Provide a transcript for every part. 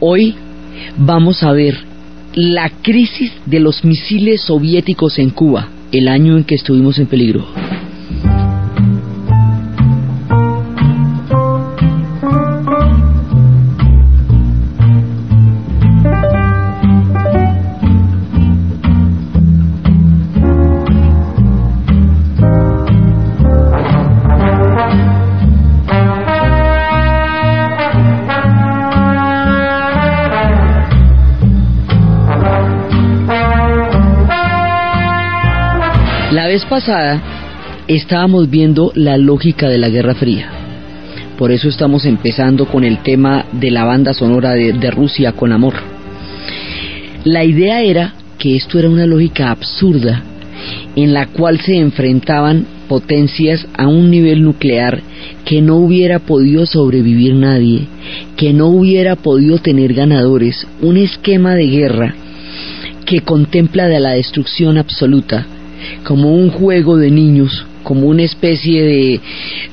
Hoy vamos a ver la crisis de los misiles soviéticos en Cuba, el año en que estuvimos en peligro. La vez pasada estábamos viendo la lógica de la Guerra Fría. Por eso estamos empezando con el tema de la banda sonora de Rusia con amor. La idea era que esto era una lógica absurda en la cual se enfrentaban potencias a un nivel nuclear que no hubiera podido sobrevivir nadie, que no hubiera podido tener ganadores, un esquema de guerra que contempla de la destrucción absoluta, como un juego de niños, como una especie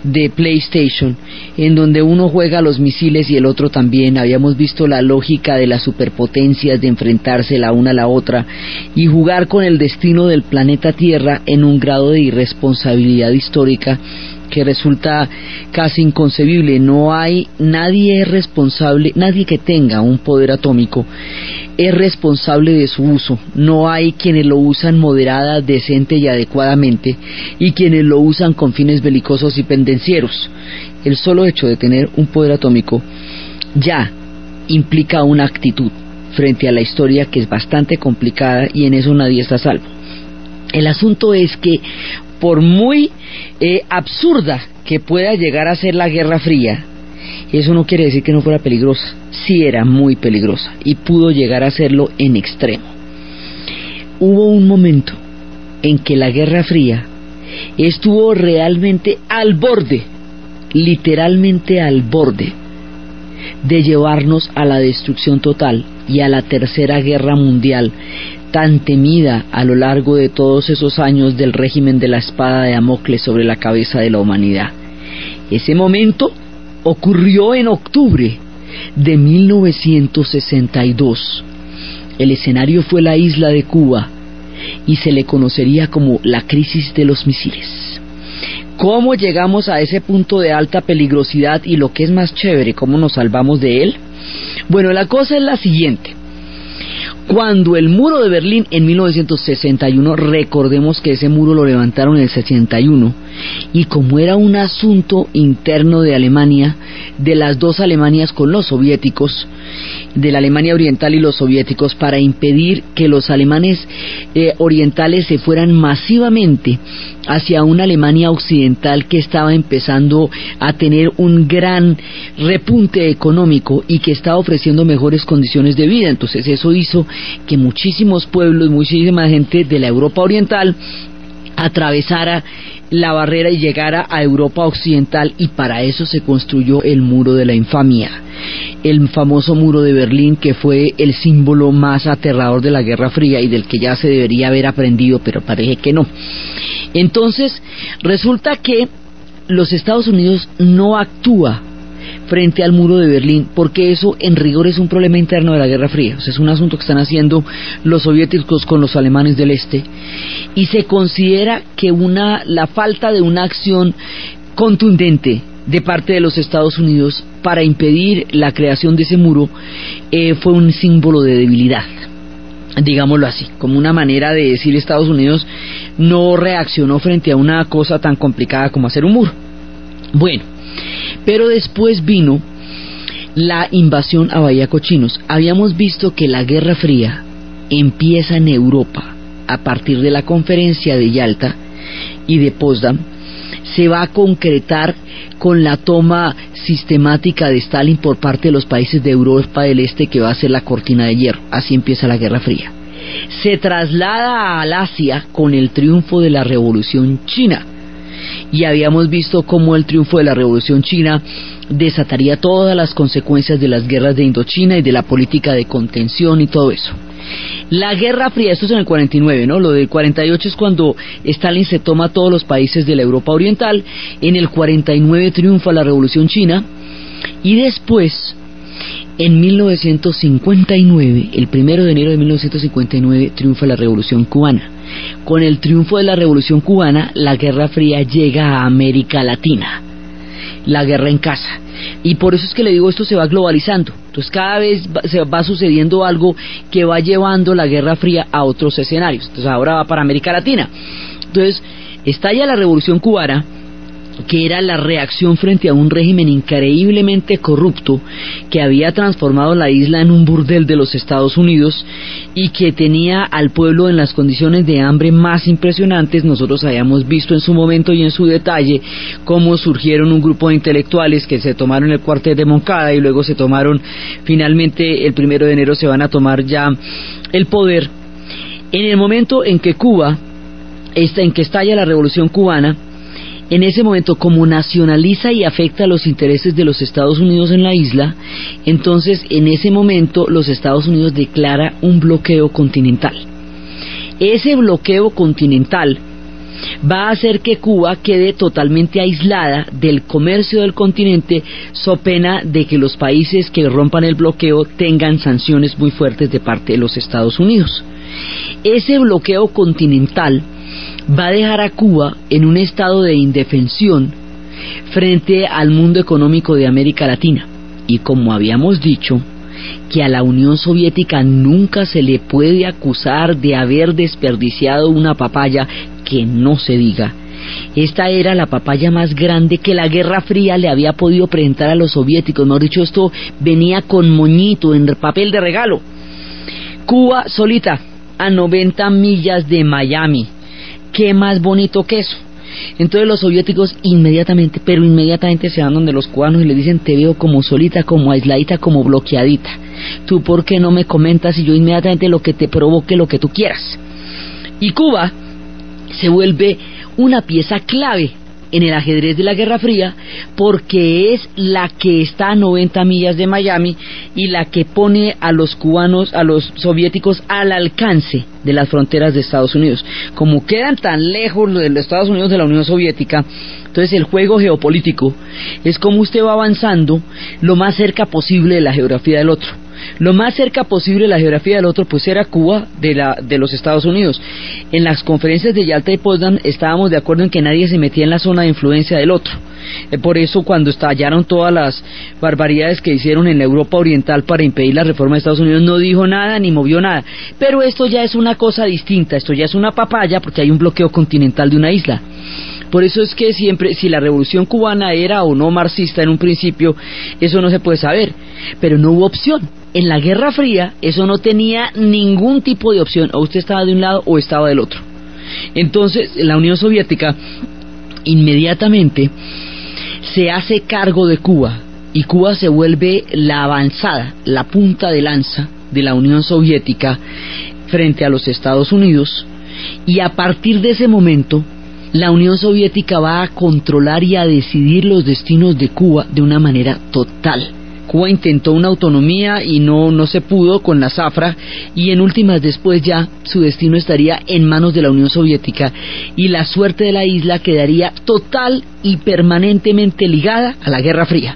de PlayStation, en donde uno juega los misiles y el otro también. Habíamos visto la lógica de las superpotencias de enfrentarse la una a la otra y jugar con el destino del planeta Tierra en un grado de irresponsabilidad histórica que resulta casi inconcebible. Nadie es responsable, nadie que tenga un poder atómico es responsable de su uso. No hay quienes lo usan moderada, decente y adecuadamente, y quienes lo usan con fines belicosos y pendencieros. El solo hecho de tener un poder atómico ya implica una actitud frente a la historia que es bastante complicada, y en eso nadie está a salvo. El asunto es que por muy absurda que pueda llegar a ser la Guerra Fría, eso no quiere decir que no fuera peligrosa. Sí era muy peligrosa y pudo llegar a serlo en extremo. Hubo un momento en que la Guerra Fría estuvo realmente al borde, literalmente al borde, de llevarnos a la destrucción total y a la Tercera Guerra Mundial, tan temida a lo largo de todos esos años del régimen de la espada de Damocles sobre la cabeza de la humanidad. Ese momento ocurrió en octubre de 1962. El escenario fue la isla de Cuba y se le conocería como la crisis de los misiles. ¿Cómo llegamos a ese punto de alta peligrosidad y, lo que es más chévere, cómo nos salvamos de él? Bueno, la cosa es la siguiente. Cuando el muro de Berlín en 1961, recordemos que ese muro lo levantaron en el 61, y como era un asunto interno de Alemania, de las dos Alemanias con los soviéticos, de la Alemania oriental y los soviéticos, para impedir que los alemanes orientales se fueran masivamente hacia una Alemania occidental que estaba empezando a tener un gran repunte económico y que estaba ofreciendo mejores condiciones de vida. Entonces eso hizo que muchísimos pueblos, muchísima gente de la Europa oriental atravesara la barrera y llegara a Europa occidental, y para eso se construyó el muro de la infamia, el famoso muro de Berlín, que fue el símbolo más aterrador de la Guerra Fría y del que ya se debería haber aprendido, pero parece que no. Entonces resulta que los Estados Unidos no actúa frente al muro de Berlín, porque eso en rigor es un problema interno de la Guerra Fría. O sea, es un asunto que están haciendo los soviéticos con los alemanes del este, y se considera que la falta de una acción contundente de parte de los Estados Unidos para impedir la creación de ese muro fue un símbolo de debilidad, digámoslo así, como una manera de decir: Estados Unidos no reaccionó frente a una cosa tan complicada como hacer un muro. Bueno, pero después vino la invasión a Bahía Cochinos. Habíamos visto que la Guerra Fría empieza en Europa a partir de la conferencia de Yalta y de Potsdam. Se va a concretar con la toma sistemática de Stalin por parte de los países de Europa del Este, que va a ser la cortina de hierro. Así empieza la Guerra Fría. Se traslada al Asia con el triunfo de la Revolución China, y habíamos visto cómo el triunfo de la Revolución China desataría todas las consecuencias de las guerras de Indochina y de la política de contención y todo eso. La Guerra Fría, esto es en el 49, ¿no? Lo del 48 es cuando Stalin se toma todos los países de la Europa Oriental. En el 49 triunfa la Revolución China, y después En 1959, el 1 de enero de 1959, triunfa la Revolución Cubana. Con el triunfo de la Revolución Cubana, la Guerra Fría llega a América Latina. La guerra en casa. Y por eso es que le digo, esto se va globalizando. Entonces cada vez se va sucediendo algo que va llevando la Guerra Fría a otros escenarios. Entonces ahora va para América Latina. Entonces estalla la Revolución Cubana, que era la reacción frente a un régimen increíblemente corrupto que había transformado la isla en un burdel de los Estados Unidos y que tenía al pueblo en las condiciones de hambre más impresionantes. Nosotros habíamos visto en su momento y en su detalle cómo surgieron un grupo de intelectuales que se tomaron el cuartel de Moncada y luego se tomaron, finalmente el 1 de enero se van a tomar ya el poder. En el momento en que en que estalla la Revolución Cubana, en ese momento, como nacionaliza y afecta los intereses de los Estados Unidos en la isla, entonces en ese momento los Estados Unidos declara un bloqueo continental. Ese bloqueo continental va a hacer que Cuba quede totalmente aislada del comercio del continente, so pena de que los países que rompan el bloqueo tengan sanciones muy fuertes de parte de los Estados Unidos. Ese bloqueo continental va a dejar a Cuba en un estado de indefensión frente al mundo económico de América Latina. Y como habíamos dicho, que a la Unión Soviética nunca se le puede acusar de haber desperdiciado una papaya, que no se diga. Esta era la papaya más grande que la Guerra Fría le había podido presentar a los soviéticos. Mejor dicho, esto venía con moñito, en papel de regalo. Cuba solita, a 90 millas de Miami. ¿Qué más bonito que eso? Entonces los soviéticos inmediatamente se van donde los cubanos y les dicen: te veo como solita, como aisladita, como bloqueadita. ¿Tú por qué no me comentas y yo inmediatamente lo que te provoque, lo que tú quieras? Y Cuba se vuelve una pieza clave en el ajedrez de la Guerra Fría, porque es la que está a 90 millas de Miami y la que pone a los cubanos, a los soviéticos, al alcance de las fronteras de Estados Unidos. Como quedan tan lejos de los Estados Unidos de la Unión Soviética, entonces el juego geopolítico es como usted va avanzando lo más cerca posible de la geografía del otro. Lo más cerca posible de la geografía del otro pues era Cuba de los Estados Unidos. En las conferencias de Yalta y Potsdam estábamos de acuerdo en que nadie se metía en la zona de influencia del otro. Por eso cuando estallaron todas las barbaridades que hicieron en la Europa Oriental para impedir la reforma de Estados Unidos, no dijo nada ni movió nada. Pero esto ya es una cosa distinta, esto ya es una papaya, porque hay un bloqueo continental de una isla. Por eso es que siempre, si la Revolución Cubana era o no marxista en un principio, eso no se puede saber, pero no hubo opción. En la Guerra Fría eso no tenía ningún tipo de opción, o usted estaba de un lado o estaba del otro. Entonces la Unión Soviética inmediatamente se hace cargo de Cuba, y Cuba se vuelve la avanzada, la punta de lanza de la Unión Soviética frente a los Estados Unidos, y a partir de ese momento la Unión Soviética va a controlar y a decidir los destinos de Cuba de una manera total. Cuba intentó una autonomía y no se pudo con la zafra, y en últimas después ya su destino estaría en manos de la Unión Soviética, y la suerte de la isla quedaría total y permanentemente ligada a la Guerra Fría,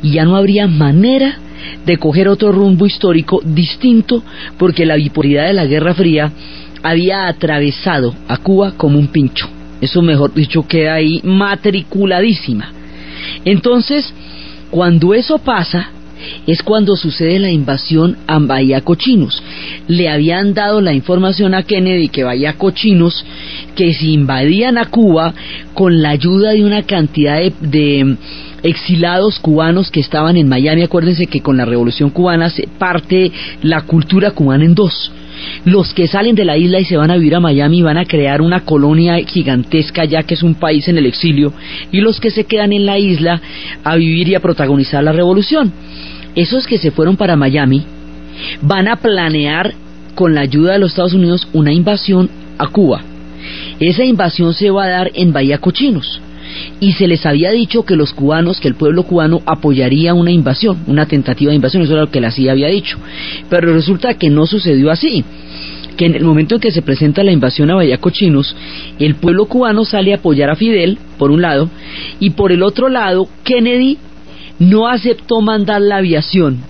y ya no habría manera de coger otro rumbo histórico distinto, porque la bipolaridad de la Guerra Fría había atravesado a Cuba como un pincho. Eso, mejor dicho, queda ahí matriculadísima. Entonces, cuando eso pasa, es cuando sucede la invasión a Bahía Cochinos. Le habían dado la información a Kennedy que Bahía Cochinos, que si invadían a Cuba con la ayuda de una cantidad de exilados cubanos que estaban en Miami. Acuérdense que con la Revolución Cubana se parte la cultura cubana en dos. Los que salen de la isla y se van a vivir a Miami van a crear una colonia gigantesca, ya que es un país en el exilio, y los que se quedan en la isla a vivir y a protagonizar la revolución. Esos que se fueron para Miami van a planear, con la ayuda de los Estados Unidos, una invasión a Cuba. Esa invasión se va a dar en Bahía Cochinos, y se les había dicho que los cubanos, que el pueblo cubano apoyaría una invasión, una tentativa de invasión. Eso era lo que la CIA había dicho, pero resulta que no sucedió así, que en el momento en que se presenta la invasión a Bahía Cochinos, el pueblo cubano sale a apoyar a Fidel, por un lado, y por el otro lado, Kennedy no aceptó mandar la aviación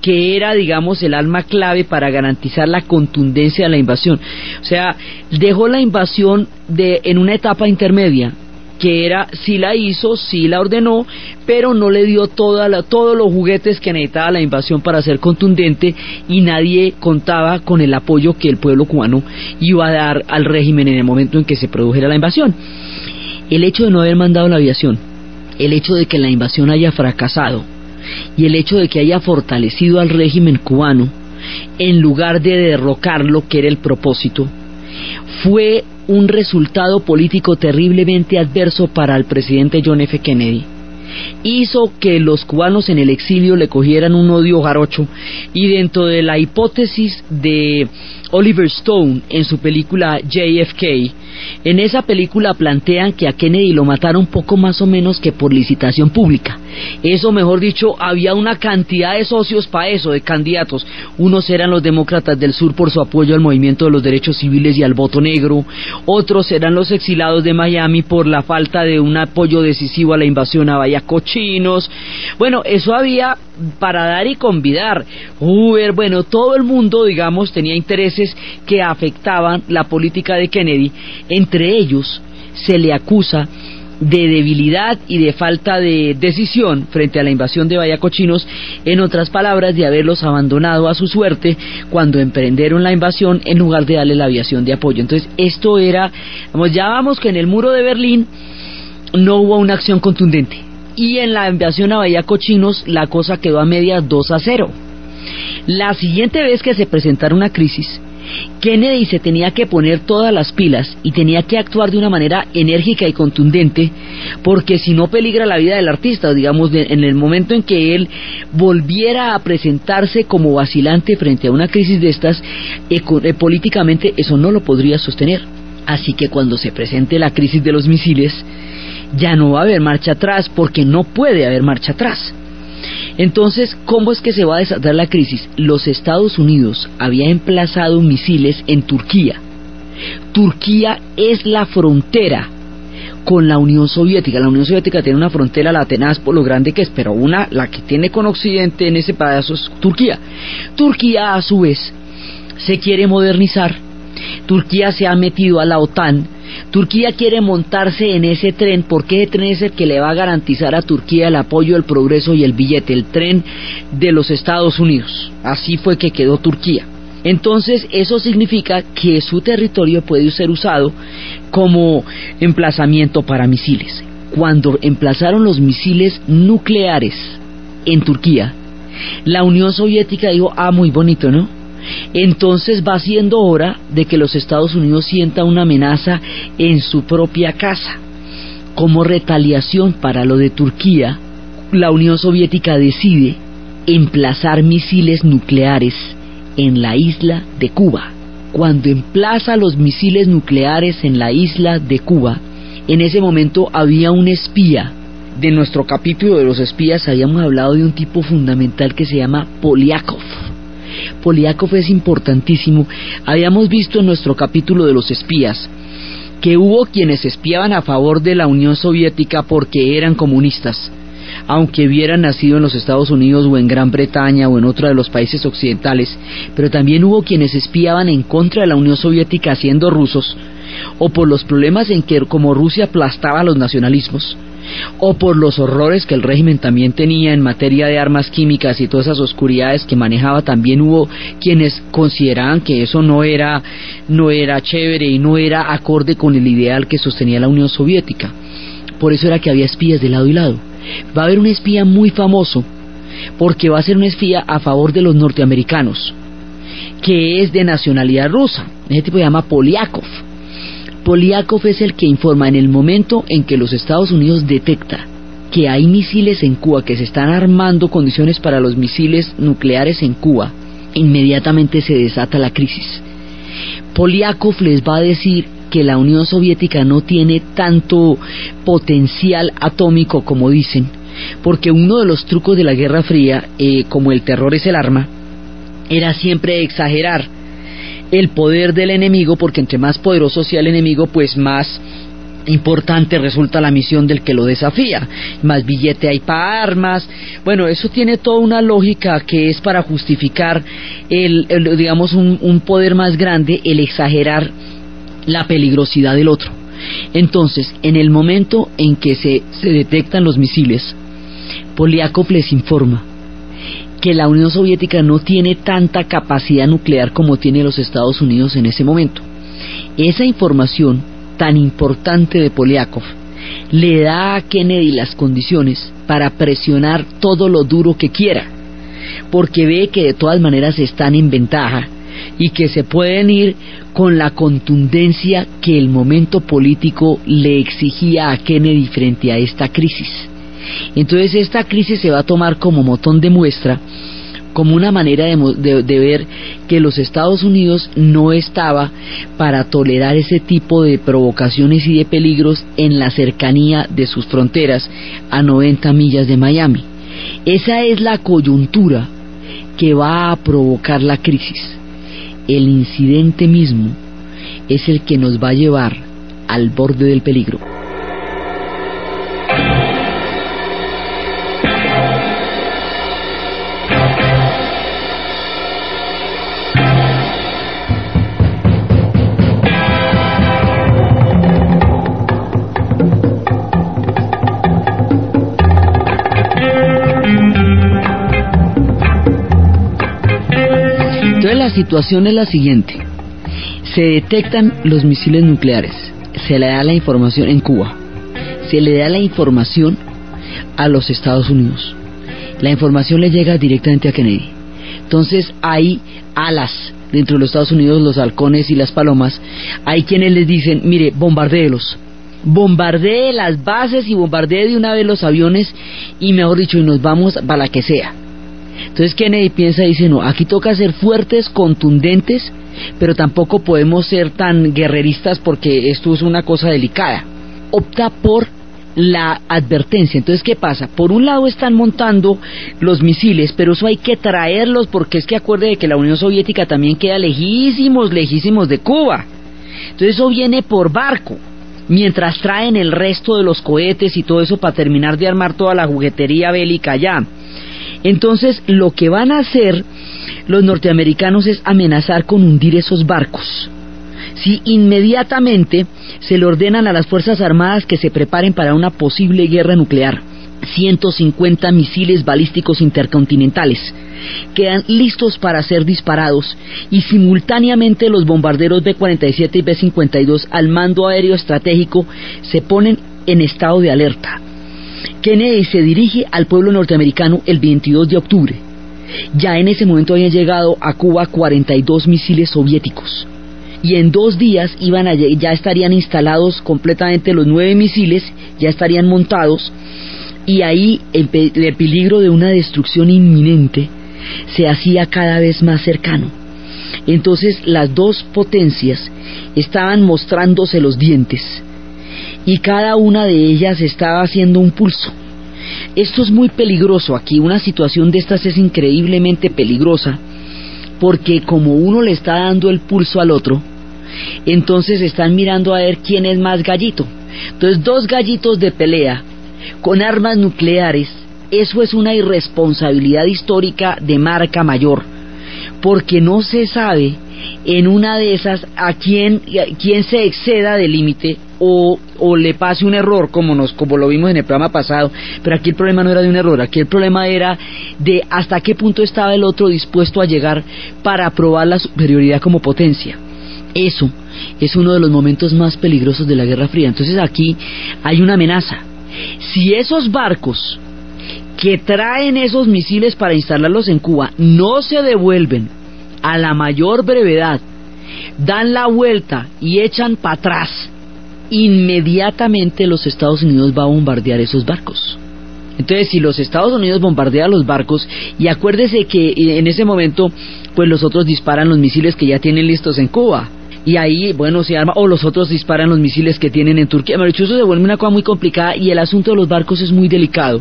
que era, digamos, el alma clave para garantizar la contundencia de la invasión. O sea, dejó la invasión en una etapa intermedia, que era, sí la hizo, sí la ordenó, pero no le dio todos los juguetes que necesitaba la invasión para ser contundente, y nadie contaba con el apoyo que el pueblo cubano iba a dar al régimen en el momento en que se produjera la invasión. El hecho de no haber mandado la aviación, el hecho de que la invasión haya fracasado y el hecho de que haya fortalecido al régimen cubano en lugar de derrocarlo, que era el propósito, fue un resultado político terriblemente adverso para el presidente John F. Kennedy. Hizo que los cubanos en el exilio le cogieran un odio jarocho, y dentro de la hipótesis de Oliver Stone en su película JFK, en esa película plantean que a Kennedy lo mataron poco más o menos que por licitación pública. Eso, mejor dicho, había una cantidad de socios para eso, de candidatos. Unos eran los demócratas del sur por su apoyo al movimiento de los derechos civiles y al voto negro, otros eran los exilados de Miami por la falta de un apoyo decisivo a la invasión a Bahía Cochinos. Bueno, eso había para dar y convidar. Bueno, todo el mundo, digamos, tenía intereses que afectaban la política de Kennedy. Entre ellos se le acusa de debilidad y de falta de decisión frente a la invasión de Bahía Cochinos, en otras palabras, de haberlos abandonado a su suerte cuando emprendieron la invasión en lugar de darle la aviación de apoyo. Entonces esto era, ya vamos que en el muro de Berlín no hubo una acción contundente, y en la invasión a Bahía Cochinos la cosa quedó a medias 2-0. La siguiente vez que se presentara una crisis, Kennedy se tenía que poner todas las pilas y tenía que actuar de una manera enérgica y contundente, porque si no peligra la vida del artista. Digamos, en el momento en que él volviera a presentarse como vacilante frente a una crisis de estas, políticamente eso no lo podría sostener. Así que cuando se presente la crisis de los misiles, ya no va a haber marcha atrás, porque no puede haber marcha atrás. Entonces, ¿cómo es que se va a desatar la crisis? Los Estados Unidos había emplazado misiles en Turquía. Turquía es la frontera con la Unión Soviética. La Unión Soviética tiene una frontera la tenaz por lo grande que es, pero la que tiene con Occidente en ese pedazo es Turquía. Turquía, a su vez, se quiere modernizar. Turquía se ha metido a la OTAN. Turquía quiere montarse en ese tren, porque ese tren es el que le va a garantizar a Turquía el apoyo, el progreso y el billete, el tren de los Estados Unidos. Así fue que quedó Turquía. Entonces eso significa que su territorio puede ser usado como emplazamiento para misiles. Cuando emplazaron los misiles nucleares en Turquía, la Unión Soviética dijo, muy bonito, ¿no? Entonces va siendo hora de que los Estados Unidos sientan una amenaza en su propia casa. Como retaliación para lo de Turquía, la Unión Soviética decide emplazar misiles nucleares en la isla de Cuba. Cuando emplaza los misiles nucleares en la isla de Cuba, en ese momento había un espía. De nuestro capítulo de los espías habíamos hablado de un tipo fundamental que se llama Poliakov. Poliakov es importantísimo. Habíamos visto en nuestro capítulo de los espías que hubo quienes espiaban a favor de la Unión Soviética porque eran comunistas, aunque hubieran nacido en los Estados Unidos o en Gran Bretaña o en otro de los países occidentales. Pero también hubo quienes espiaban en contra de la Unión Soviética siendo rusos, o por los problemas en que como Rusia aplastaba los nacionalismos, o por los horrores que el régimen también tenía en materia de armas químicas y todas esas oscuridades que manejaba. También hubo quienes consideraban que eso no era chévere y no era acorde con el ideal que sostenía la Unión Soviética. Por eso era que había espías de lado y lado. Va a haber un espía muy famoso, porque va a ser un espía a favor de los norteamericanos, que es de nacionalidad rusa. Ese tipo se llama Poliakov. Poliakov es el que informa en el momento en que los Estados Unidos detecta que hay misiles en Cuba, que se están armando condiciones para los misiles nucleares en Cuba. Inmediatamente se desata la crisis. Poliakov les va a decir que la Unión Soviética no tiene tanto potencial atómico como dicen, porque uno de los trucos de la Guerra Fría, como el terror es el arma, era siempre exagerar el poder del enemigo, porque entre más poderoso sea el enemigo, pues más importante resulta la misión del que lo desafía, más billete hay para armas. Bueno, eso tiene toda una lógica que es para justificar digamos un poder más grande, el exagerar la peligrosidad del otro. Entonces, en el momento en que se detectan los misiles, Poliakov les informa que la Unión Soviética no tiene tanta capacidad nuclear como tiene los Estados Unidos en ese momento. Esa información tan importante de Poliakov le da a Kennedy las condiciones para presionar todo lo duro que quiera, porque ve que de todas maneras están en ventaja y que se pueden ir con la contundencia que el momento político le exigía a Kennedy frente a esta crisis. Entonces esta crisis se va a tomar como botón de muestra, como una manera de ver que los Estados Unidos no estaba para tolerar ese tipo de provocaciones y de peligros en la cercanía de sus fronteras a 90 millas de Miami. Esa es la coyuntura que va a provocar la crisis. El incidente mismo es el que nos va a llevar al borde del peligro. La situación es la siguiente: se detectan los misiles nucleares, se le da la información en Cuba, se le da la información a los Estados Unidos, la información le llega directamente a Kennedy. Entonces hay alas dentro de los Estados Unidos, los halcones y las palomas. Hay quienes les dicen: mire, bombardéelos, bombardee las bases y bombardee de una vez los aviones y, mejor dicho, y nos vamos para la que sea. Entonces Kennedy piensa y dice: no, aquí toca ser fuertes, contundentes, pero tampoco podemos ser tan guerreristas porque esto es una cosa delicada. Opta por la advertencia. Entonces, ¿qué pasa? Por un lado están montando los misiles, pero eso hay que traerlos, porque es que acuerde que la Unión Soviética también queda lejísimos de Cuba. Entonces eso viene por barco, mientras traen el resto de los cohetes y todo eso para terminar de armar toda la juguetería bélica allá. Entonces lo que van a hacer los norteamericanos es amenazar con hundir esos barcos. Si inmediatamente se le ordenan a las Fuerzas Armadas que se preparen para una posible guerra nuclear. 150 misiles balísticos intercontinentales quedan listos para ser disparados, y simultáneamente los bombarderos B-47 y B-52 al mando aéreo estratégico se ponen en estado de alerta. Kennedy se dirige al pueblo norteamericano el 22 de octubre. Ya en ese momento habían llegado a Cuba 42 misiles soviéticos, y en 2 días ya estarían instalados completamente los 9 misiles, ya estarían montados, y ahí el peligro de una destrucción inminente se hacía cada vez más cercano. Entonces las dos potencias estaban mostrándose los dientes, y cada una de ellas estaba haciendo un pulso. Esto es muy peligroso aquí, una situación de estas es increíblemente peligrosa, porque como uno le está dando el pulso al otro, entonces están mirando a ver quién es más gallito. Entonces 2 gallitos de pelea con armas nucleares, eso es una irresponsabilidad histórica de marca mayor, porque no se sabe en una de esas a quién se exceda del límite o le pase un error, como lo vimos en el programa pasado. Pero aquí el problema no era de un error, aquí el problema era de hasta qué punto estaba el otro dispuesto a llegar para probar la superioridad como potencia. Eso es uno de los momentos más peligrosos de la Guerra Fría. Entonces aquí hay una amenaza. Si esos barcos que traen esos misiles para instalarlos en Cuba no se devuelven a la mayor brevedad, dan la vuelta y echan para atrás, inmediatamente los Estados Unidos va a bombardear esos barcos. Entonces, si los Estados Unidos bombardean los barcos, y acuérdese que en ese momento pues los otros disparan los misiles que ya tienen listos en Cuba, y ahí, bueno, se arma, o los otros disparan los misiles que tienen en Turquía. Me eso se vuelve una cosa muy complicada, y el asunto de los barcos es muy delicado,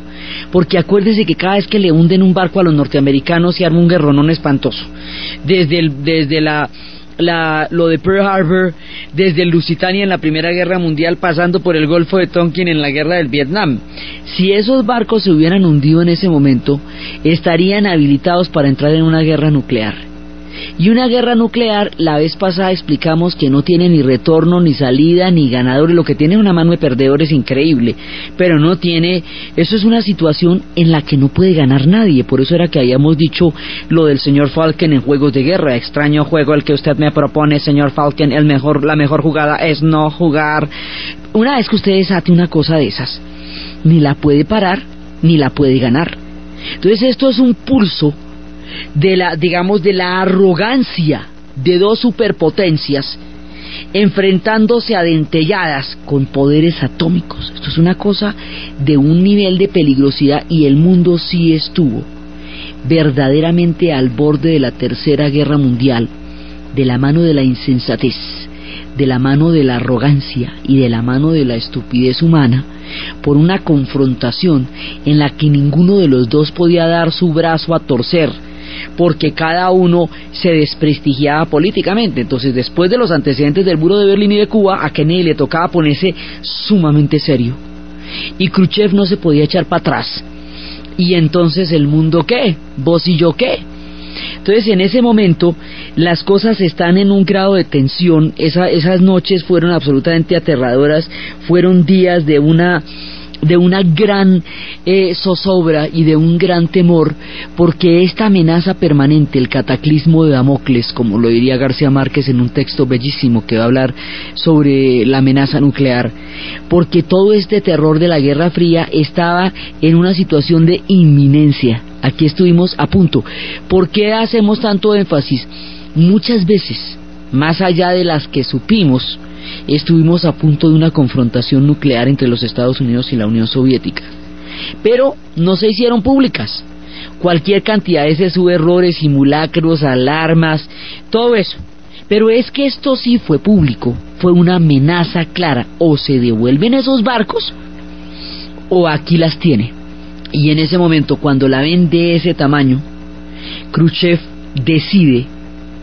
porque acuérdese que cada vez que le hunden un barco a los norteamericanos se arma un guerronón espantoso. Desde lo de Pearl Harbor, desde el Lusitania en la Primera Guerra Mundial, pasando por el Golfo de Tonkin en la Guerra del Vietnam. Si esos barcos se hubieran hundido en ese momento, estarían habilitados para entrar en una guerra nuclear. Y una guerra nuclear, la vez pasada explicamos que no tiene ni retorno, ni salida, ni ganadores, lo que tiene es una mano de perdedores increíble, pero no tiene, eso es una situación en la que no puede ganar nadie. Por eso era que habíamos dicho lo del señor Falken en juegos de guerra: extraño juego el que usted me propone, señor Falken, la mejor jugada es no jugar. Una vez que usted desate una cosa de esas, ni la puede parar, ni la puede ganar. Entonces esto es un pulso de la arrogancia de dos superpotencias enfrentándose a dentelladas con poderes atómicos. Esto es una cosa de un nivel de peligrosidad, y el mundo sí estuvo verdaderamente al borde de la Tercera Guerra Mundial, de la mano de la insensatez, de la mano de la arrogancia y de la mano de la estupidez humana, por una confrontación en la que ninguno de los dos podía dar su brazo a torcer, porque cada uno se desprestigiaba políticamente. Entonces, después de los antecedentes del muro de Berlín y de Cuba, a Kennedy le tocaba ponerse sumamente serio, y Khrushchev no se podía echar para atrás. Y entonces, ¿el mundo qué? ¿Vos y yo qué? Entonces, en ese momento las cosas están en un grado de tensión. Esas noches fueron absolutamente aterradoras, fueron días de una gran zozobra y de un gran temor, porque esta amenaza permanente, el cataclismo de Damocles, como lo diría García Márquez en un texto bellísimo que va a hablar sobre la amenaza nuclear, porque todo este terror de la Guerra Fría estaba en una situación de inminencia. Aquí estuvimos a punto. ¿Por qué hacemos tanto énfasis? Muchas veces, más allá de las que supimos, estuvimos a punto de una confrontación nuclear entre los Estados Unidos y la Unión Soviética, pero no se hicieron públicas. Cualquier cantidad de errores, simulacros, alarmas, todo eso. Pero es que esto sí fue público, fue una amenaza clara: o se devuelven esos barcos, o aquí las tiene. Y en ese momento, cuando la ven de ese tamaño, Khrushchev decide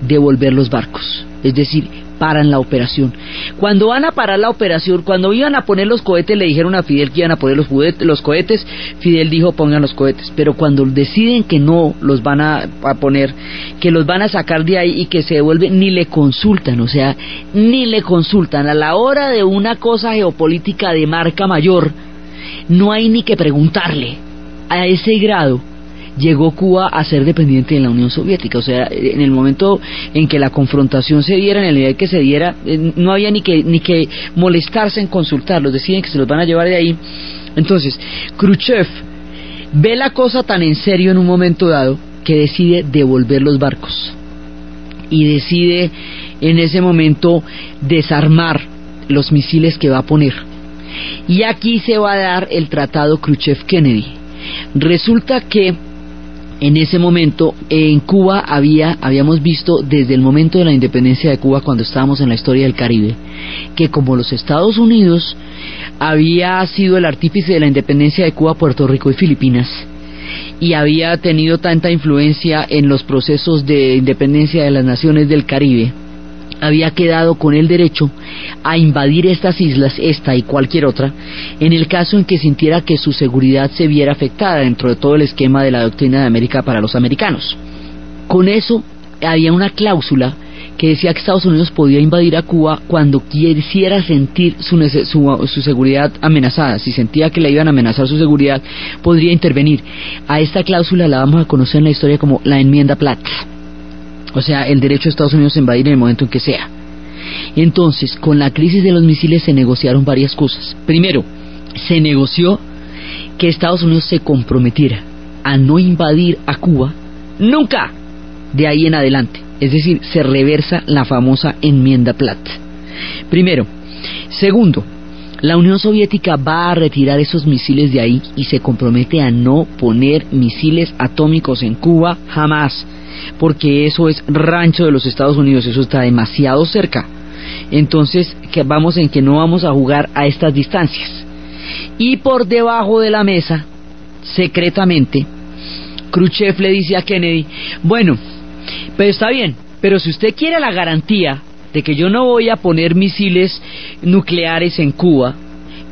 devolver los barcos, es decir, paran la operación. Cuando van a parar la operación, cuando iban a poner los cohetes, le dijeron a Fidel que iban a poner los cohetes. Fidel dijo: pongan los cohetes. Pero cuando deciden que no los van a poner, que los van a sacar de ahí y que se devuelven, ni le consultan. O sea, ni le consultan. A la hora de una cosa geopolítica de marca mayor, no hay ni que preguntarle. A ese grado llegó Cuba a ser dependiente de la Unión Soviética. O sea, en el momento en que la confrontación se diera, en el nivel que se diera, no había ni que molestarse en consultarlos. Deciden que se los van a llevar de ahí. Entonces, Khrushchev ve la cosa tan en serio en un momento dado que decide devolver los barcos, y decide en ese momento desarmar los misiles que va a poner. Y aquí se va a dar el tratado Khrushchev-Kennedy. Resulta que en ese momento en Cuba habíamos visto desde el momento de la independencia de Cuba, cuando estábamos en la historia del Caribe, que como los Estados Unidos había sido el artífice de la independencia de Cuba, Puerto Rico y Filipinas, y había tenido tanta influencia en los procesos de independencia de las naciones del Caribe, había quedado con el derecho a invadir estas islas, esta y cualquier otra, en el caso en que sintiera que su seguridad se viera afectada dentro de todo el esquema de la doctrina de América para los americanos. Con eso había una cláusula que decía que Estados Unidos podía invadir a Cuba cuando quisiera sentir su seguridad amenazada. Si sentía que le iban a amenazar su seguridad, podría intervenir. A esta cláusula la vamos a conocer en la historia como la enmienda Platt. O sea, el derecho de Estados Unidos a invadir en el momento en que sea. Entonces, con la crisis de los misiles se negociaron varias cosas. Primero, se negoció que Estados Unidos se comprometiera a no invadir a Cuba nunca de ahí en adelante. Es decir, se reversa la famosa enmienda Platt. Primero. Segundo, la Unión Soviética va a retirar esos misiles de ahí y se compromete a no poner misiles atómicos en Cuba jamás, porque eso es rancho de los Estados Unidos, eso está demasiado cerca. Entonces, que vamos en que no vamos a jugar a estas distancias. Y por debajo de la mesa, secretamente, Khrushchev le dice a Kennedy: bueno, pero está bien, Pero si usted quiere la garantía de que yo no voy a poner misiles nucleares en Cuba,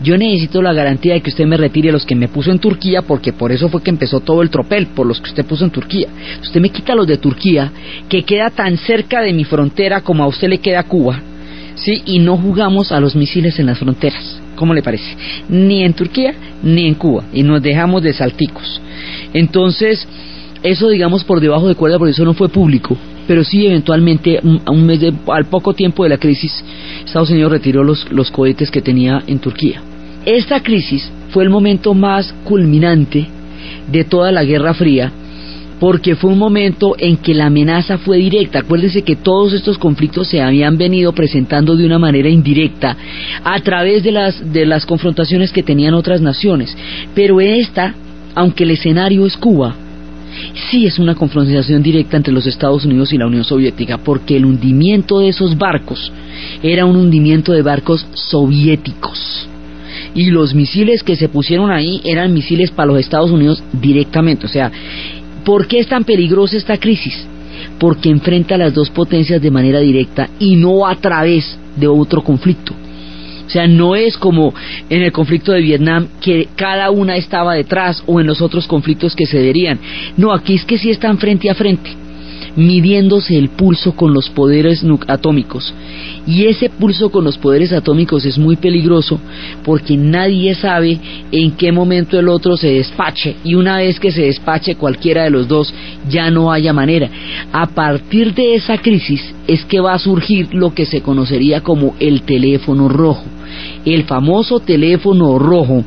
yo necesito la garantía de que usted me retire los que me puso en Turquía, porque por eso fue que empezó todo el tropel, por los que usted puso en Turquía. Usted me quita los de Turquía, que queda tan cerca de mi frontera como a usted le queda Cuba, ¿sí? Y no jugamos a los misiles en las fronteras. ¿Cómo le parece? Ni en Turquía ni en Cuba, y nos dejamos de salticos. Entonces, eso digamos por debajo de cuerda, porque eso no fue público, pero sí eventualmente al poco tiempo de la crisis, Estados Unidos retiró los cohetes que tenía en Turquía. Esta crisis fue el momento más culminante de toda la Guerra Fría, porque fue un momento en que la amenaza fue directa. Acuérdense que todos estos conflictos se habían venido presentando de una manera indirecta a través de las confrontaciones que tenían otras naciones, pero esta, aunque el escenario es Cuba, sí es una confrontación directa entre los Estados Unidos y la Unión Soviética, porque el hundimiento de esos barcos era un hundimiento de barcos soviéticos, y los misiles que se pusieron ahí eran misiles para los Estados Unidos directamente. O sea, ¿por qué es tan peligrosa esta crisis? Porque enfrenta a las dos potencias de manera directa y no a través de otro conflicto. O sea, no es como en el conflicto de Vietnam, que cada una estaba detrás, o en los otros conflictos que se verían. No, aquí es que sí están frente a frente, midiéndose el pulso con los poderes atómicos. Y ese pulso con los poderes atómicos es muy peligroso, porque nadie sabe en qué momento el otro se despache, y una vez que se despache cualquiera de los dos, ya no haya manera. A partir de esa crisis es que va a surgir lo que se conocería como el teléfono rojo. El famoso teléfono rojo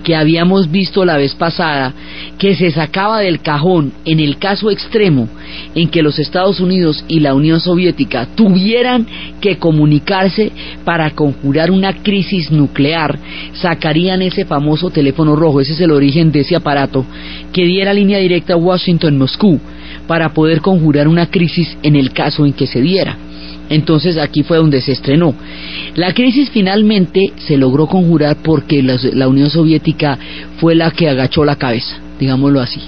que habíamos visto la vez pasada, que se sacaba del cajón en el caso extremo en que los Estados Unidos y la Unión Soviética tuvieran que comunicarse para conjurar una crisis nuclear. Sacarían ese famoso teléfono rojo. Ese es el origen de ese aparato que diera línea directa a Washington-Moscú para poder conjurar una crisis en el caso en que se diera. Entonces aquí fue donde se estrenó. La crisis finalmente se logró conjurar porque la Unión Soviética fue la que agachó la cabeza, digámoslo así.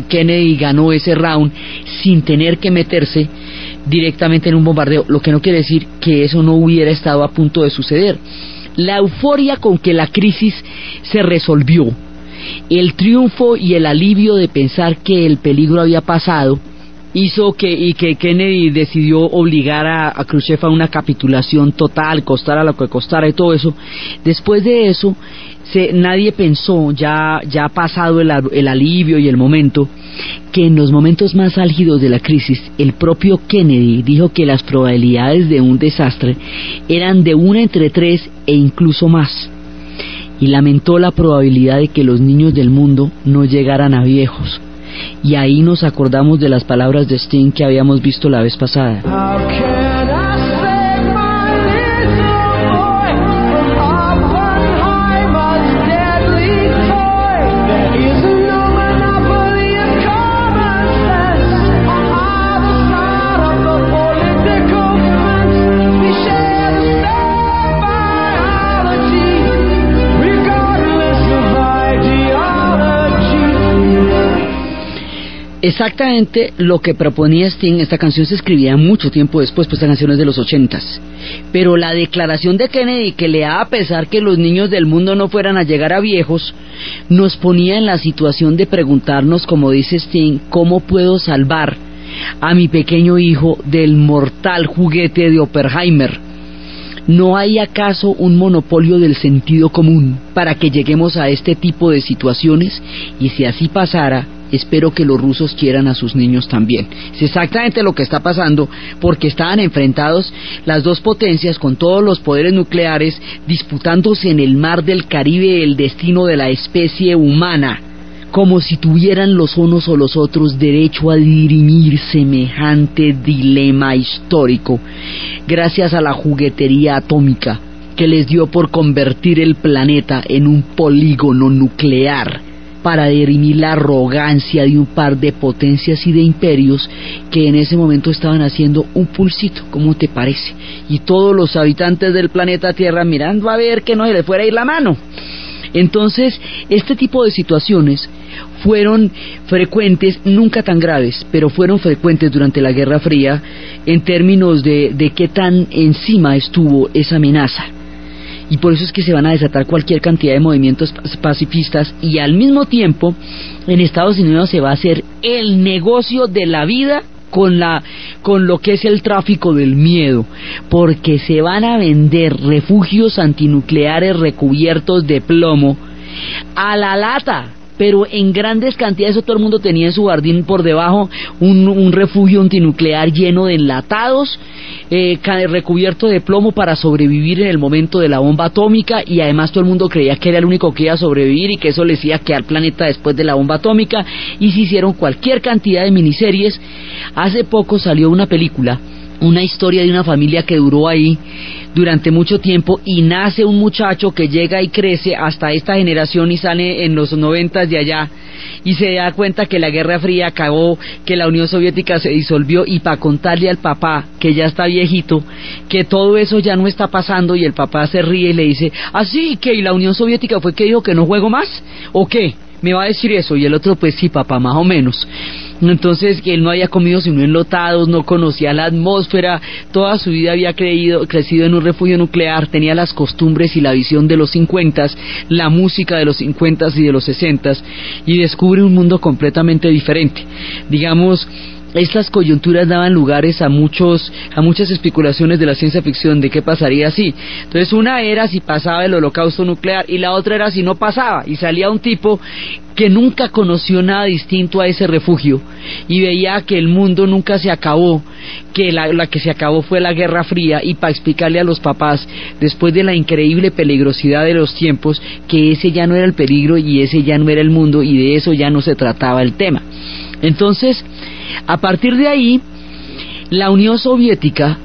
Kennedy ganó ese round sin tener que meterse directamente en un bombardeo, lo que no quiere decir que eso no hubiera estado a punto de suceder. La euforia con que la crisis se resolvió, el triunfo y el alivio de pensar que el peligro había pasado, hizo que Kennedy decidió obligar a Khrushchev a una capitulación total, costara lo que costara y todo eso. Después de eso, nadie pensó, ya pasado el alivio y el momento, que en los momentos más álgidos de la crisis, el propio Kennedy dijo que las probabilidades de un desastre eran de 1 entre 3 e incluso más, y lamentó la probabilidad de que los niños del mundo no llegaran a viejos. Y ahí nos acordamos de las palabras de Sting que habíamos visto la vez pasada. Exactamente lo que proponía Sting. Esta canción se escribía mucho tiempo después, pues esta canción es de los 80s. Pero la declaración de Kennedy, que le daba pesar que los niños del mundo no fueran a llegar a viejos, nos ponía en la situación de preguntarnos, como dice Sting, ¿cómo puedo salvar a mi pequeño hijo del mortal juguete de Oppenheimer? ¿No hay acaso un monopolio del sentido común para que lleguemos a este tipo de situaciones? Y si así pasara, espero que los rusos quieran a sus niños también. Es exactamente lo que está pasando, porque estaban enfrentados las dos potencias con todos los poderes nucleares, disputándose en el mar del Caribe el destino de la especie humana, como si tuvieran los unos o los otros derecho a dirimir semejante dilema histórico, gracias a la juguetería atómica que les dio por convertir el planeta en un polígono nuclear, para dirimir la arrogancia de un par de potencias y de imperios que en ese momento estaban haciendo un pulsito. ¿Cómo te parece? Y todos los habitantes del planeta Tierra mirando a ver que no se les fuera a ir la mano. Entonces, este tipo de situaciones fueron frecuentes, nunca tan graves, pero fueron frecuentes durante la Guerra Fría en términos de qué tan encima estuvo esa amenaza. Y por eso es que se van a desatar cualquier cantidad de movimientos pacifistas, y al mismo tiempo en Estados Unidos se va a hacer el negocio de la vida con lo que es el tráfico del miedo, porque se van a vender refugios antinucleares recubiertos de plomo a la lata, pero en grandes cantidades. Eso todo el mundo tenía en su jardín por debajo un refugio antinuclear lleno de enlatados, recubierto de plomo para sobrevivir en el momento de la bomba atómica, y además todo el mundo creía que era el único que iba a sobrevivir y que eso les iba a quedar planeta después de la bomba atómica, y se hicieron cualquier cantidad de miniseries. Hace poco salió una película, una historia de una familia que duró ahí durante mucho tiempo, y nace un muchacho que llega y crece hasta esta generación y sale en los 90 de allá, y se da cuenta que la Guerra Fría acabó, que la Unión Soviética se disolvió, y para contarle al papá, que ya está viejito, que todo eso ya no está pasando, y el papá se ríe y le dice: ¿así que la Unión Soviética fue que dijo que no juego más? ¿O qué? ¿Me va a decir eso? Y el otro: pues sí, papá, más o menos. Entonces, que él no había comido sino enlatados, no conocía la atmósfera, toda su vida había crecido en un refugio nuclear, tenía las costumbres y la visión de los 50s, la música de los 50s y de los 60s, y descubre un mundo completamente diferente. Digamos, estas coyunturas daban lugares a muchas especulaciones de la ciencia ficción de qué pasaría si. Entonces, una era si pasaba el holocausto nuclear, y la otra era si no pasaba, y salía un tipo que nunca conoció nada distinto a ese refugio y veía que el mundo nunca se acabó, que la que se acabó fue la Guerra Fría, y para explicarle a los papás, después de la increíble peligrosidad de los tiempos, que ese ya no era el peligro y ese ya no era el mundo, y de eso ya no se trataba el tema. Entonces, a partir de ahí, la Unión Soviética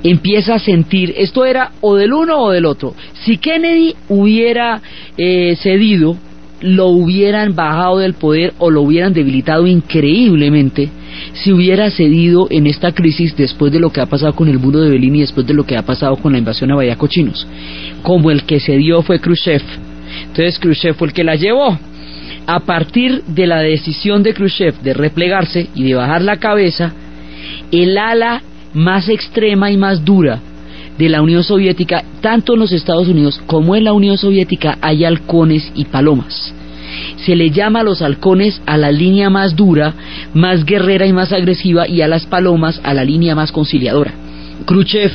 empieza a sentir, esto era o del uno o del otro. Si Kennedy hubiera cedido, lo hubieran bajado del poder o lo hubieran debilitado increíblemente. Si hubiera cedido en esta crisis, después de lo que ha pasado con el muro de Berlín y después de lo que ha pasado con la invasión a Bahía Cochinos, como el que cedió fue Khrushchev. Entonces Khrushchev fue el que la llevó. A partir de la decisión de Khrushchev de replegarse y de bajar la cabeza, el ala más extrema y más dura de la Unión Soviética, tanto en los Estados Unidos como en la Unión Soviética, hay halcones y palomas. Se le llama a los halcones a la línea más dura, más guerrera y más agresiva, y a las palomas a la línea más conciliadora. Khrushchev,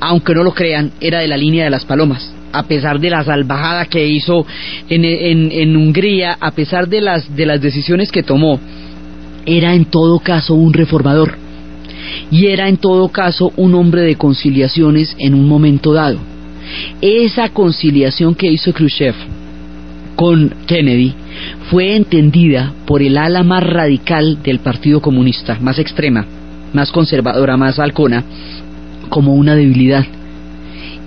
aunque no lo crean, era de la línea de las palomas. A pesar de la salvajada que hizo en Hungría, a pesar de las decisiones que tomó, era en todo caso un reformador, y era en todo caso un hombre de conciliaciones en un momento dado. Esa conciliación que hizo Khrushchev con Kennedy fue entendida por el ala más radical del Partido Comunista, más extrema, más conservadora, más halcona, como una debilidad.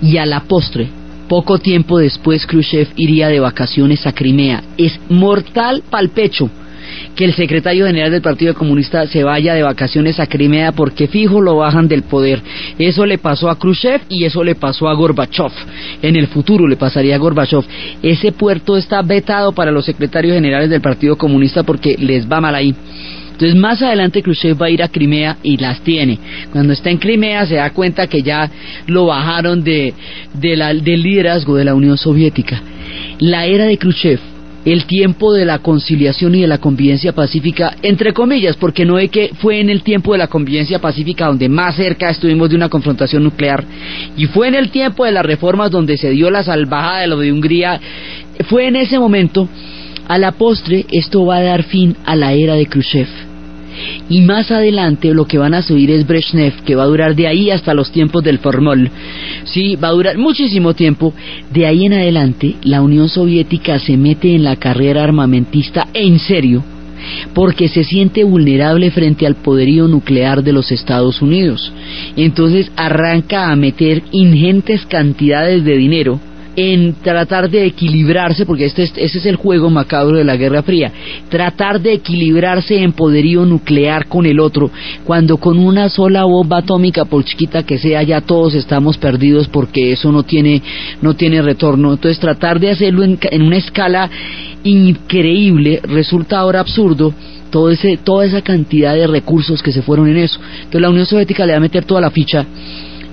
Y a la postre, poco tiempo después, Khrushchev iría de vacaciones a Crimea. Es mortal pa'l pecho que el secretario general del Partido Comunista se vaya de vacaciones a Crimea, porque fijo lo bajan del poder. Eso le pasó a Khrushchev y eso le pasó a Gorbachev. En el futuro le pasaría a Gorbachev. Ese puerto está vetado para los secretarios generales del Partido Comunista porque les va mal ahí. Entonces, más adelante Khrushchev va a ir a Crimea y las tiene. Cuando está en Crimea se da cuenta que ya lo bajaron del liderazgo de la Unión Soviética. La era de Khrushchev, el tiempo de la conciliación y de la convivencia pacífica, entre comillas, porque no es que fue en el tiempo de la convivencia pacífica donde más cerca estuvimos de una confrontación nuclear, y fue en el tiempo de las reformas donde se dio la salvajada de lo de Hungría. Fue en ese momento. A la postre, esto va a dar fin a la era de Khrushchev, y más adelante lo que van a subir es Brezhnev, que va a durar de ahí hasta los tiempos del Formol. Sí, va a durar muchísimo tiempo. De ahí en adelante la Unión Soviética se mete en la carrera armamentista en serio, porque se siente vulnerable frente al poderío nuclear de los Estados Unidos. Entonces arranca a meter ingentes cantidades de dinero en tratar de equilibrarse, porque ese es el juego macabro de la Guerra Fría, tratar de equilibrarse en poderío nuclear con el otro, cuando con una sola bomba atómica, por chiquita que sea, ya todos estamos perdidos porque eso no tiene retorno. Entonces tratar de hacerlo en una escala increíble resulta ahora absurdo, toda esa cantidad de recursos que se fueron en eso. Entonces la Unión Soviética le va a meter toda la ficha,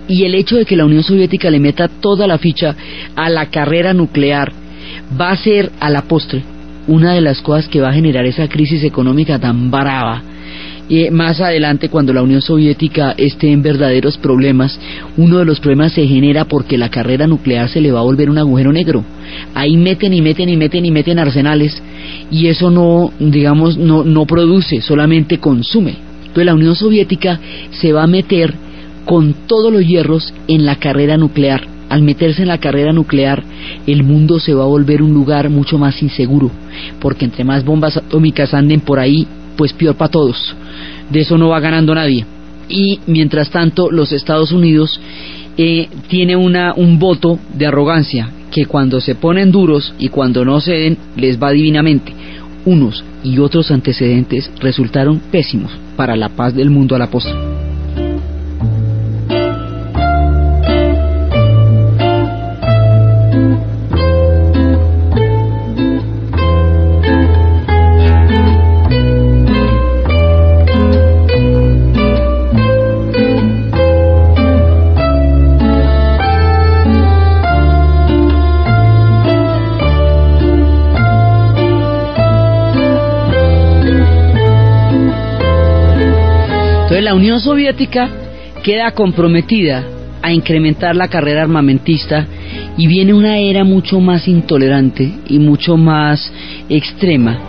y el hecho de que la Unión Soviética le meta toda la ficha a la carrera nuclear va a ser, a la postre, una de las cosas que va a generar esa crisis económica tan brava. Más adelante, cuando la Unión Soviética esté en verdaderos problemas, uno de los problemas se genera porque la carrera nuclear se le va a volver un agujero negro. Ahí meten arsenales, y eso no produce, solamente consume. Entonces la Unión Soviética se va a meter con todos los hierros en la carrera nuclear. Al meterse en la carrera nuclear, el mundo se va a volver un lugar mucho más inseguro, porque entre más bombas atómicas anden por ahí, pues peor para todos. De eso no va ganando nadie. Y mientras tanto, los Estados Unidos tiene un voto de arrogancia, que cuando se ponen duros y cuando no ceden, les va divinamente. Unos y otros antecedentes resultaron pésimos para la paz del mundo a la postre. Entonces la Unión Soviética queda comprometida a incrementar la carrera armamentista, y viene una era mucho más intolerante y mucho más extrema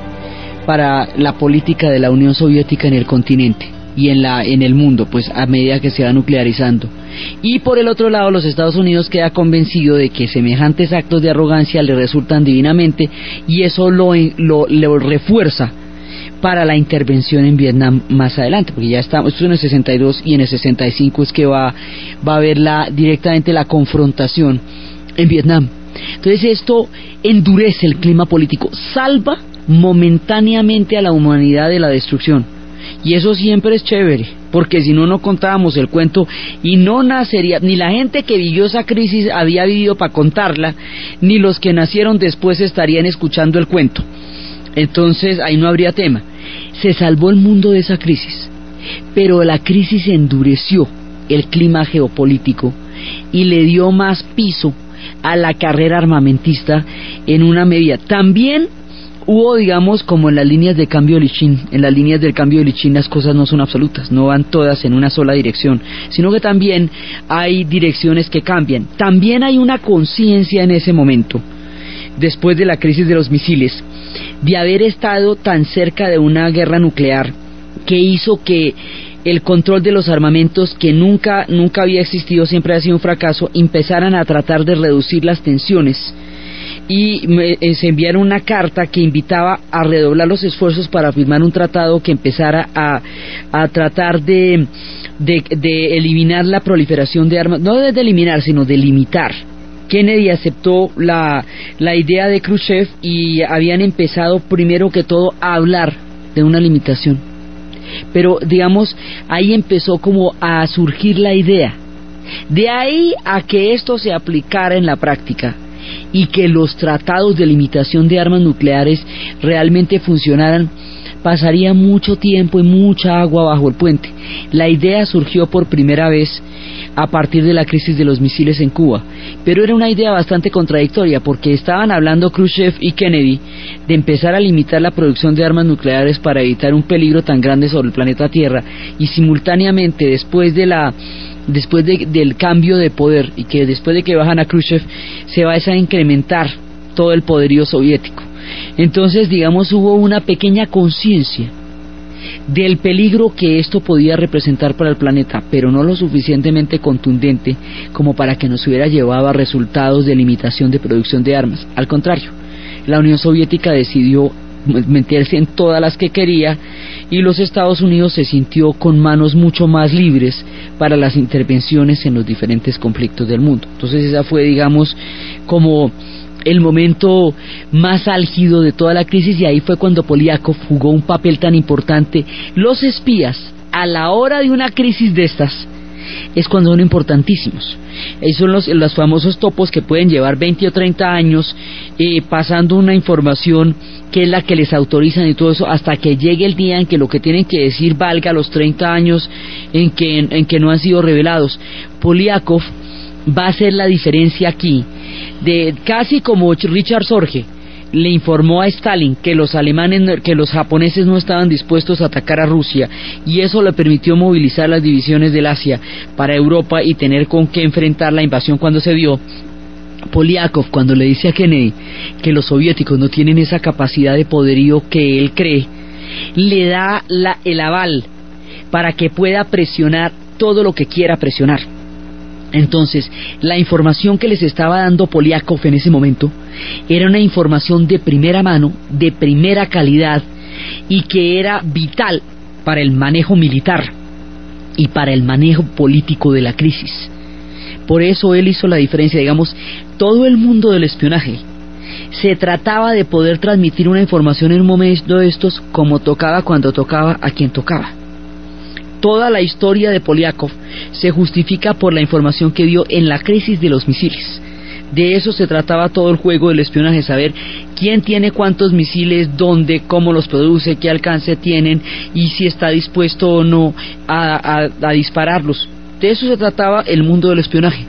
para la política de la Unión Soviética en el continente y en el mundo, pues a medida que se va nuclearizando. Y por el otro lado, los Estados Unidos queda convencido de que semejantes actos de arrogancia le resultan divinamente, y eso lo refuerza para la intervención en Vietnam más adelante, porque ya estamos, esto es en el 62, y en el 65 es que va a haber directamente la confrontación en Vietnam. Entonces esto endurece el clima político, salva momentáneamente a la humanidad de la destrucción, y eso siempre es chévere, porque si no contábamos el cuento, y no nacería, ni la gente que vivió esa crisis había vivido para contarla, ni los que nacieron después estarían escuchando el cuento. Entonces ahí no habría tema. Se salvó el mundo de esa crisis, pero la crisis endureció el clima geopolítico y le dio más piso a la carrera armamentista en una medida. También hubo, digamos, como en las líneas de cambio de Lichín, en las líneas del cambio de Lichín las cosas no son absolutas, no van todas en una sola dirección, sino que también hay direcciones que cambian. También hay una conciencia en ese momento, después de la crisis de los misiles, de haber estado tan cerca de una guerra nuclear, que hizo que el control de los armamentos, que nunca había existido, siempre ha sido un fracaso, empezaran a tratar de reducir las tensiones, y se enviaron una carta que invitaba a redoblar los esfuerzos para firmar un tratado que empezara a tratar de eliminar la proliferación de armas, no de eliminar, sino de limitar. Kennedy aceptó la idea de Khrushchev, y habían empezado primero que todo a hablar de una limitación, pero digamos ahí empezó como a surgir la idea. De ahí a que esto se aplicara en la práctica y que los tratados de limitación de armas nucleares realmente funcionaran, pasaría mucho tiempo y mucha agua bajo el puente. La idea surgió por primera vez a partir de la crisis de los misiles en Cuba, pero era una idea bastante contradictoria, porque estaban hablando Khrushchev y Kennedy de empezar a limitar la producción de armas nucleares para evitar un peligro tan grande sobre el planeta Tierra, y simultáneamente después del cambio de poder, y que después de que bajan a Khrushchev se va a incrementar todo el poderío soviético. Entonces, digamos, hubo una pequeña conciencia del peligro que esto podía representar para el planeta, pero no lo suficientemente contundente como para que nos hubiera llevado a resultados de limitación de producción de armas. Al contrario, la Unión Soviética decidió meterse en todas las que quería, y los Estados Unidos se sintió con manos mucho más libres para las intervenciones en los diferentes conflictos del mundo. Entonces esa fue, digamos, como el momento más álgido de toda la crisis, y ahí fue cuando Poliakov jugó un papel tan importante. Los espías, a la hora de una crisis de estas, es cuando son importantísimos. Esos son los famosos topos que pueden llevar 20 o 30 años pasando una información que es la que les autorizan y todo eso, hasta que llegue el día en que lo que tienen que decir valga los 30 años en que no han sido revelados. Poliakov va a hacer la diferencia aquí, de casi como Richard Sorge le informó a Stalin que los japoneses no estaban dispuestos a atacar a Rusia, y eso le permitió movilizar las divisiones del Asia para Europa y tener con qué enfrentar la invasión cuando se dio. Poliakov, cuando le dice a Kennedy que los soviéticos no tienen esa capacidad de poderío que él cree, le da el aval para que pueda presionar todo lo que quiera presionar. Entonces, la información que les estaba dando Poliakov en ese momento era una información de primera mano, de primera calidad, y que era vital para el manejo militar y para el manejo político de la crisis. Por eso él hizo la diferencia. Digamos, todo el mundo del espionaje se trataba de poder transmitir una información en un momento de estos como tocaba, cuando tocaba, a quien tocaba. Toda la historia de Poliakov se justifica por la información que dio en la crisis de los misiles. De eso se trataba todo el juego del espionaje, saber quién tiene cuántos misiles, dónde, cómo los produce, qué alcance tienen y si está dispuesto o no a dispararlos. De eso se trataba el mundo del espionaje.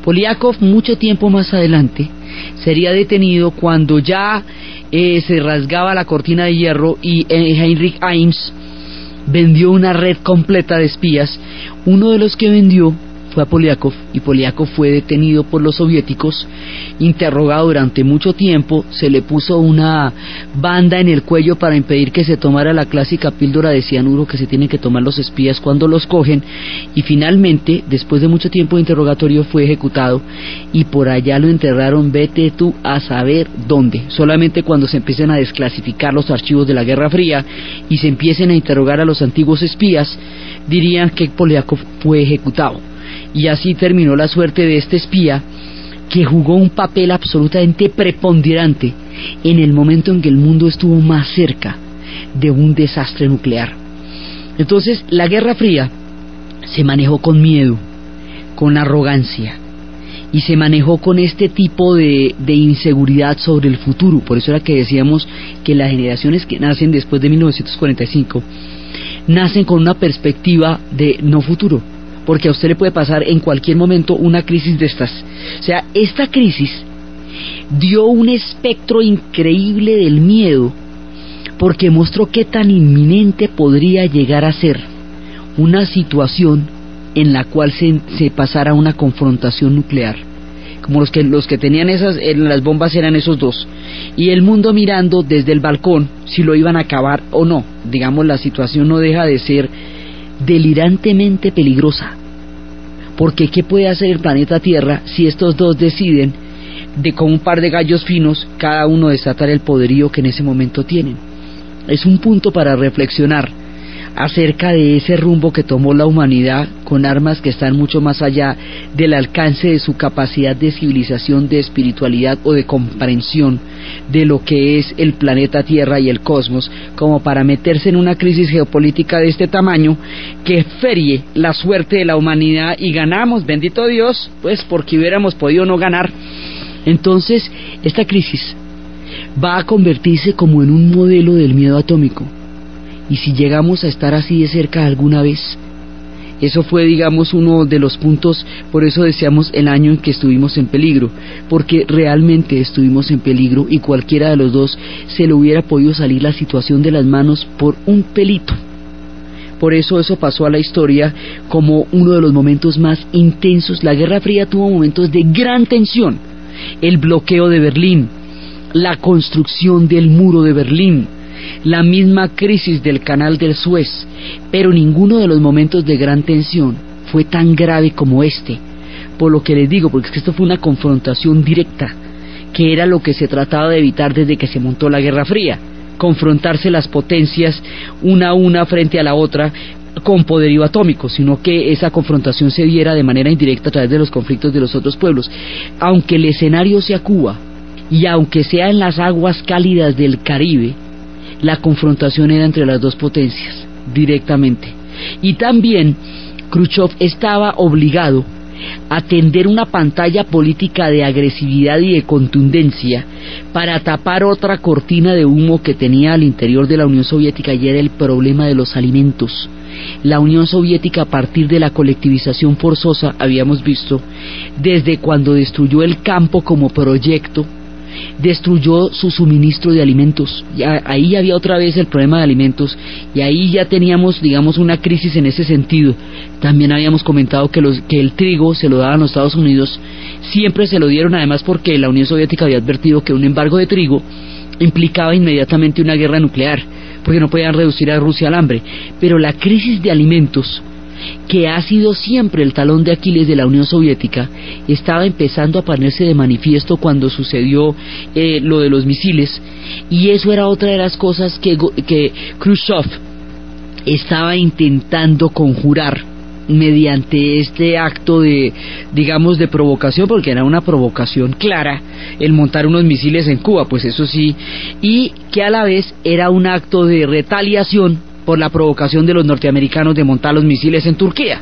Poliakov, mucho tiempo más adelante, sería detenido cuando ya se rasgaba la cortina de hierro y Heinrich Himes vendió una red completa de espías. Uno de los que vendió fue a Poliakov, y Poliakov fue detenido por los soviéticos, interrogado durante mucho tiempo, se le puso una banda en el cuello para impedir que se tomara la clásica píldora de cianuro que se tienen que tomar los espías cuando los cogen, y finalmente, después de mucho tiempo de interrogatorio, fue ejecutado, y por allá lo enterraron, vete tú a saber dónde. Solamente cuando se empiecen a desclasificar los archivos de la Guerra Fría y se empiecen a interrogar a los antiguos espías, dirían que Poliakov fue ejecutado. Y así terminó la suerte de este espía, que jugó un papel absolutamente preponderante en el momento en que el mundo estuvo más cerca de un desastre nuclear. Entonces, la Guerra Fría se manejó con miedo, con arrogancia, y se manejó con este tipo de inseguridad sobre el futuro. Por eso era que decíamos que las generaciones que nacen después de 1945 nacen con una perspectiva de no futuro, porque a usted le puede pasar en cualquier momento una crisis de estas. O sea, esta crisis dio un espectro increíble del miedo, porque mostró qué tan inminente podría llegar a ser una situación en la cual se pasara una confrontación nuclear, como los que tenían las bombas eran esos dos, y el mundo mirando desde el balcón si lo iban a acabar o no. Digamos, la situación no deja de ser delirantemente peligrosa, porque ¿qué puede hacer el planeta Tierra si estos dos deciden con un par de gallos finos cada uno desatar el poderío que en ese momento tienen? Es un punto para reflexionar acerca de ese rumbo que tomó la humanidad con armas que están mucho más allá del alcance de su capacidad de civilización, de espiritualidad o de comprensión de lo que es el planeta Tierra y el cosmos, como para meterse en una crisis geopolítica de este tamaño que ferie la suerte de la humanidad. Y ganamos, bendito Dios, pues porque hubiéramos podido no ganar. Entonces, esta crisis va a convertirse como en un modelo del miedo atómico. Y si llegamos a estar así de cerca alguna vez, eso fue, digamos, uno de los puntos. Por eso deseamos el año en que estuvimos en peligro, porque realmente estuvimos en peligro, y cualquiera de los dos se le hubiera podido salir la situación de las manos por un pelito. Por eso pasó a la historia como uno de los momentos más intensos. La Guerra Fría tuvo momentos de gran tensión: el bloqueo de Berlín, la construcción del muro de Berlín, la misma crisis del canal del Suez, pero ninguno de los momentos de gran tensión fue tan grave como este. Por lo que les digo, porque es que esto fue una confrontación directa, que era lo que se trataba de evitar desde que se montó la Guerra Fría: confrontarse las potencias una a una frente a la otra, con poderío atómico, sino que esa confrontación se diera de manera indirecta a través de los conflictos de los otros pueblos. Aunque el escenario sea Cuba, y aunque sea en las aguas cálidas del Caribe, la confrontación era entre las dos potencias, directamente. Y también Khrushchev estaba obligado a tender una pantalla política de agresividad y de contundencia para tapar otra cortina de humo que tenía al interior de la Unión Soviética, y era el problema de los alimentos. La Unión Soviética, a partir de la colectivización forzosa, habíamos visto, desde cuando destruyó el campo como proyecto, destruyó su suministro de alimentos. Ahí había otra vez el problema de alimentos, y ahí ya teníamos, digamos, una crisis en ese sentido. También habíamos comentado que el trigo se lo daban los Estados Unidos, siempre se lo dieron, además porque la Unión Soviética había advertido que un embargo de trigo implicaba inmediatamente una guerra nuclear, porque no podían reducir a Rusia al hambre. Pero la crisis de alimentos, que ha sido siempre el talón de Aquiles de la Unión Soviética, estaba empezando a ponerse de manifiesto cuando sucedió lo de los misiles, y eso era otra de las cosas que Khrushchev estaba intentando conjurar mediante este acto de, digamos, de provocación, porque era una provocación clara el montar unos misiles en Cuba, pues eso sí, y que a la vez era un acto de retaliación por la provocación de los norteamericanos de montar los misiles en Turquía.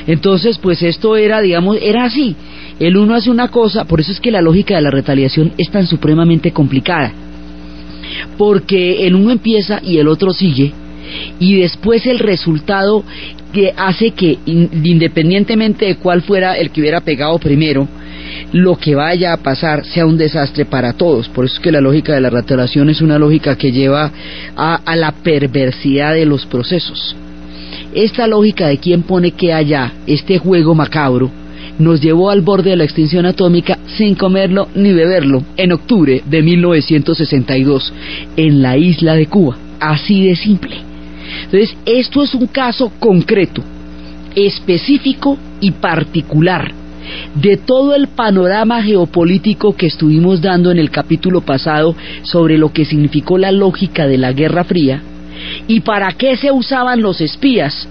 Entonces, pues esto era, digamos, era así. El uno hace una cosa, por eso es que la lógica de la retaliación es tan supremamente complicada, porque el uno empieza y el otro sigue, y después el resultado que hace que, independientemente de cuál fuera el que hubiera pegado primero, lo que vaya a pasar sea un desastre para todos. Por eso es que la lógica de la retaliación es una lógica que lleva a la perversidad de los procesos. Esta lógica de quién pone qué allá, este juego macabro, nos llevó al borde de la extinción atómica sin comerlo ni beberlo en octubre de 1962 en la isla de Cuba. Así de simple. Entonces, esto es un caso concreto, específico y particular de todo el panorama geopolítico que estuvimos dando en el capítulo pasado sobre lo que significó la lógica de la Guerra Fría y para qué se usaban los espías,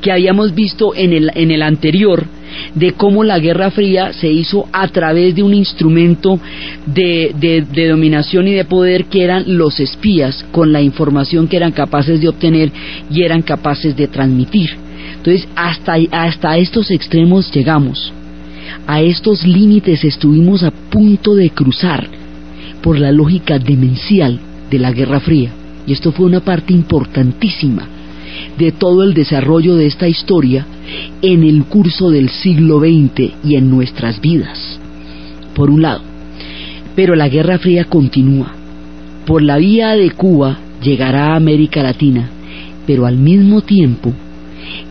que habíamos visto en el anterior, de cómo la Guerra Fría se hizo a través de un instrumento de dominación y de poder que eran los espías, con la información que eran capaces de obtener y eran capaces de transmitir. Entonces, hasta estos extremos llegamos, a estos límites estuvimos a punto de cruzar por la lógica demencial de la Guerra Fría, y esto fue una parte importantísima de todo el desarrollo de esta historia en el curso del siglo XX y en nuestras vidas, por un lado. Pero la Guerra Fría continúa. Por la vía de Cuba llegará a América Latina, pero al mismo tiempo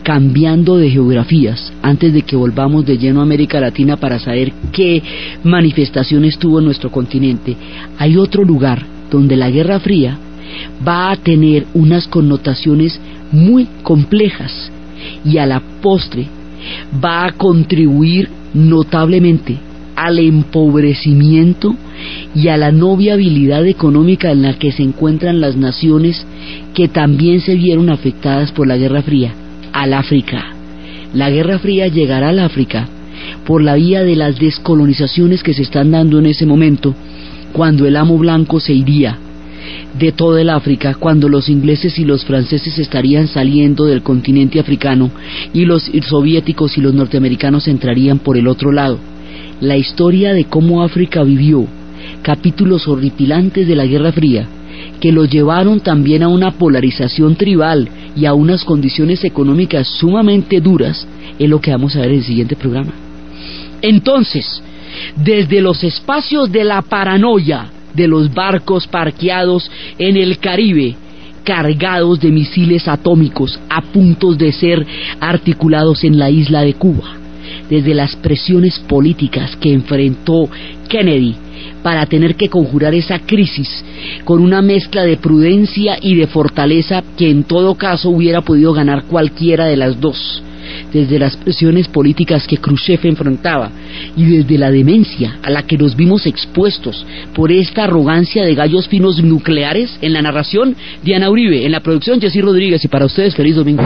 cambiando de geografías, antes de que volvamos de lleno a América Latina para saber qué manifestaciones tuvo en nuestro continente. Hay otro lugar donde la Guerra Fría va a tener unas connotaciones muy complejas y a la postre va a contribuir notablemente al empobrecimiento y a la no viabilidad económica en la que se encuentran las naciones que también se vieron afectadas por la Guerra Fría, al África. La Guerra Fría llegará al África por la vía de las descolonizaciones que se están dando en ese momento, cuando el amo blanco se iría de todo el África, cuando los ingleses y los franceses estarían saliendo del continente africano y los soviéticos y los norteamericanos entrarían por el otro lado. La historia de cómo África vivió capítulos horripilantes de la Guerra Fría, que lo llevaron también a una polarización tribal y a unas condiciones económicas sumamente duras, es lo que vamos a ver en el siguiente programa. Entonces, desde los espacios de la paranoia de los barcos parqueados en el Caribe, cargados de misiles atómicos a punto de ser articulados en la isla de Cuba, desde las presiones políticas que enfrentó Kennedy para tener que conjurar esa crisis con una mezcla de prudencia y de fortaleza que en todo caso hubiera podido ganar cualquiera de las dos, desde las presiones políticas que Khrushchev enfrentaba y desde la demencia a la que nos vimos expuestos por esta arrogancia de gallos finos nucleares. En la narración, Diana Uribe; en la producción, Jessy Rodríguez, y para ustedes, feliz domingo.